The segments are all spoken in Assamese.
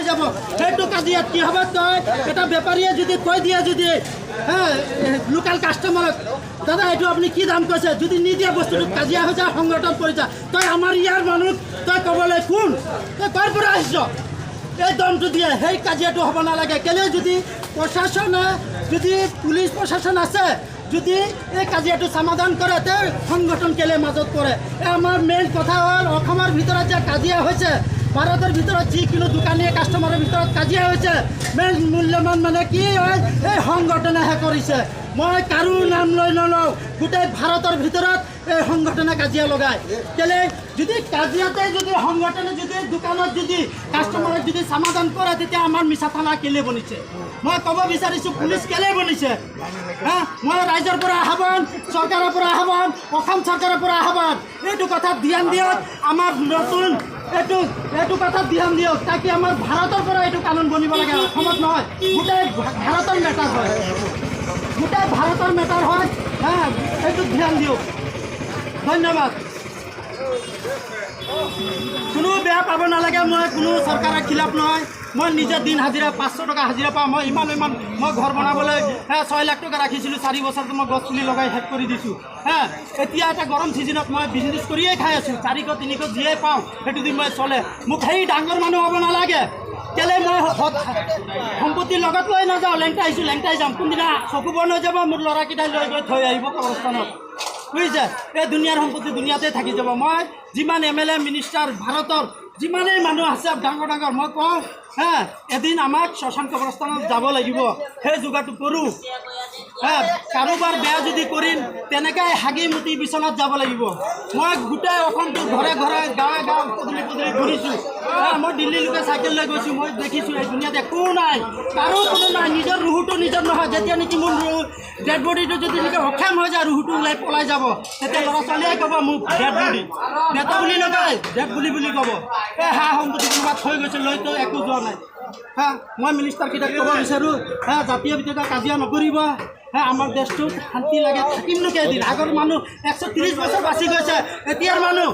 যাব সেইটো কাজিয়াত কি হ'ব তই এটা বেপাৰীয়ে যদি কৈ দিয়ে যদি লোকেল কাষ্টমাৰক দাদা এইটো আপুনি কি দাম কৈছে যদি নিদিয়া বস্তুটো কাজিয়া হৈ যায় সংগঠন পৰি যায় তই আমাৰ ইয়াৰ মানুহ তই ক'বলৈ কোন তই ক'ৰ পৰা আহিছ এই দমটো দিয়ে সেই কাজিয়াটো হ'ব নালাগে কেলে যদি প্ৰশাসনে যদি পুলিচ প্ৰশাসন আছে যদি এই কাজিয়াটো সমাধান কৰে তে সংগঠন কেলে মাজত পৰে আমাৰ মেইন কথা হ'ল অসমৰ ভিতৰত যে কাজিয়া হৈছে ভাৰতৰ ভিতৰত যিকোনো দোকানীয়ে কাষ্টমাৰৰ ভিতৰত কাজিয়া হৈছে মেইন মূল্যৱান মানে কি হয় এই সংগঠনেহে কৰিছে মই কাৰো নাম লৈ নলওঁ গোটেই ভাৰতৰ ভিতৰত এই সংগঠনে কাজিয়া লগায় কেলে যদি কাজিয়াতে যদি সংগঠনে যদি দোকানত যদি কাষ্টমাৰক যদি সমাধান কৰে তেতিয়া আমাৰ মিছা থানা কেলে বনিছে মই ক'ব বিচাৰিছোঁ পুলিচ কেলে বনিছে মই ৰাইজৰ পৰা আহ্বান চৰকাৰৰ পৰা আহ্বান অসম চৰকাৰৰ পৰা আহ্বান এইটো কথাত ধ্যান দিয়ক আমাৰ নতুন এইটো কথাত ধ্যান দিয়ক তাকে আমাৰ ভাৰতৰ পৰা এইটো কানুন বনিব লাগে অসমত নহয় গোটেই ভাৰতৰ মেটাৰ হয় গোটেই ভাৰতৰ মেটাৰ হয় এইটো ধ্যান দিয়ক ধন্যবাদ কোনো বেয়া পাব নালাগে মই কোনো চৰকাৰৰ খিলাফ নহয় মই নিজে দিন হাজিৰা 500 টকা হাজিৰা পাওঁ মই ইমান মই ঘৰ বনাবলৈ 6 লাখ টকা ৰাখিছিলোঁ 4 বছৰটো মই গছ পুলি লগাই শেষ কৰি দিছোঁ এতিয়া এটা গৰম ছিজনত মই বিজনেছ কৰিয়েই খাই আছোঁ 400 300 যিয়ে পাওঁ সেইটো দি মই চলে মোক সেই ডাঙৰ মানুহ হ'ব নালাগে কেলে মই সম্পত্তিৰ লগত লৈ নাযাওঁ লেংটাই যাম কোনদিনা চকুব নাযাব মোৰ ল'ৰাকেইটাই লৈ গৈ থৈ আহিব কবৰস্থানত বুজিছে এই দুনিয়াৰ সম্পত্তি দুনিয়াতে থাকি যাব মই যিমান MLA মিনিষ্টাৰ ভাৰতৰ যিমানেই মানুহ আছে ডাঙৰ মই কওঁ এদিন আমাক শ্মশান কবৰস্থানত যাব লাগিব সেই যোগাৰটো কৰোঁ কাৰোবাৰ বেয়া যদি কৰিম তেনেকৈ হাগি মুতি বিচনাত যাব লাগিব মই গোটেই অসমটো ঘৰে গাঁৱে পদূলি ঘূৰিছোঁ মই দিল্লীলৈকে চাইকেল লৈ গৈছোঁ মই দেখিছোঁ এই দুনিয়াত একো নাই কাৰো কোনো নাই নিজৰ ৰুহুটো নিজৰ নহয় যেতিয়া নেকি মোৰ ডেড বডিটো যদি নেকি অক্ষম হৈ যায় ৰুহুটো ওলাই পলাই যাব তেতিয়া ল'ৰা ছোৱালীয়ে ক'ব মোক ডেড বডি নেতা বুলি নকয় ডেড বুলি ক'ব এই সম্পত্তি কোনোবা থৈ গৈছে লৈ তো একো যোৱা নাই মই মিনিষ্টাৰকেইটাক ক'ব বিচাৰোঁ জাতীয় ভিত্তিত কাজিয়া নকৰিব আমাৰ দেশটোত শান্তি লাগে থাকিমনো কেইদিন আগৰ মানুহ 130 বছৰ বাচি গৈছে এতিয়াৰ মানুহ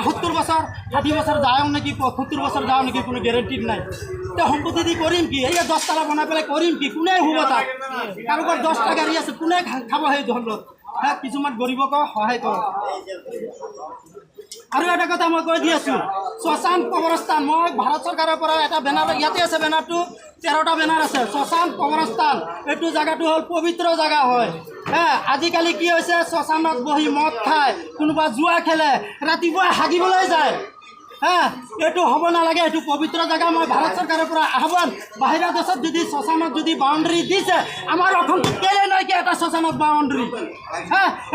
70 বছৰ 60 বছৰ যাওঁ নেকি 70 বছৰ যাওঁ নেকি কোনো গেৰেণ্টি নাই এতিয়া সম্পত্তি দি কৰিম কি এই 10 তালা বনাই পেলাই কৰিম কি কোনে শুব তাক কাৰোবাৰ 10টা গাড়ী আছে কোনে খাব সেই ধনত কিছুমান গৰীবক সহায় কৰক আৰু এটা কথা মই কৈ দি আছোঁ শ্মশান কবৰস্থান মই ভাৰত চৰকাৰৰ পৰা এটা বেনাৰ ইয়াতে আছে বেনাৰটো 13টা বেনাৰ আছে শ্মশান কবৰস্থান এইটো জেগাটো হ'ল পবিত্ৰ জেগা হয় আজিকালি কি হৈছে শ্মশানত বহি মদ খায় কোনোবা জুৱা খেলে ৰাতিপুৱা হাগিবলৈ যায় এইটো হ'ব নালাগে এইটো পবিত্ৰ জেগা মই ভাৰত চৰকাৰৰ পৰা আহ্বান বাহিৰা দেশত যদি শ্মশানত যদি বাউণ্ডেৰী দিছে আমাৰ অসমটোত কেলে নাই কি এটা শ্মশানত বাউণ্ডেৰী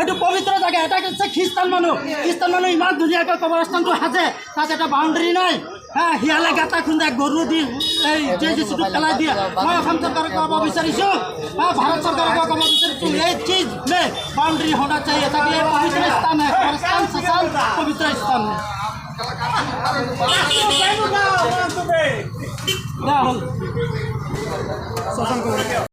এইটো পবিত্ৰ জেগা এটা হৈছে খ্ৰীষ্টান মানুহ ইমান ধুনীয়াকৈ কবৰস্থানটো সাজে তাত এটা বাউণ্ডেৰী নাই শিয়ালে গাঁটা খুন্দাই গৰু দি এই যিটো পেলাই দিয়ে মই অসম চৰকাৰক ক'ব বিচাৰিছোঁ ভাৰত চৰকাৰক ক'ব বিচাৰিছোঁ এই চিজ মে বাউণ্ডেৰী होना चाहिए ताकि ये पवित्र स्थान है कब्रिस्तान श्मशान पवित्र स्थान है